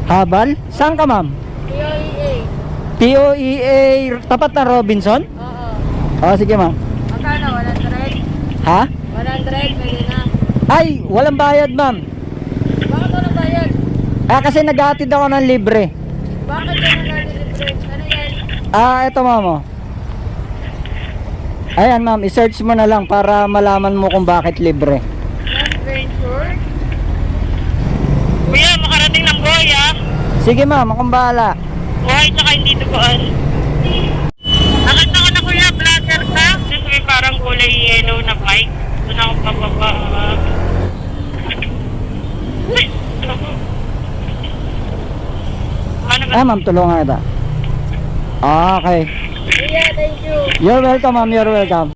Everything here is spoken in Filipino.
Habal? Saan ka, ma'am? POEA. POEA, tapat na Robinson? Oo. Oh, sige, ma'am. Magkano? 100? Ha? 100, pwede na. Ay, walang bayad, ma'am. Bakit walang bayad? Kasi naghahatid ako ng libre. Bakit ka nag-libre? Ano yan? Eto, ma'am. Oh. Ayan, ma'am, i-search mo na lang para malaman mo kung bakit libre. Adventure? Kuya, makarating ng buhay ah. Sige, ma'am, akong bahala. Buhay tsaka hindi tubuan. Nakita ko na kuya, vlogger ka. Kasi may parang kulay yellow na bike. Doon ako pababa. Ano ba? Ma'am, tulungan kita. Okay. Kuya, thank you. You're welcome, ma'am. You're welcome.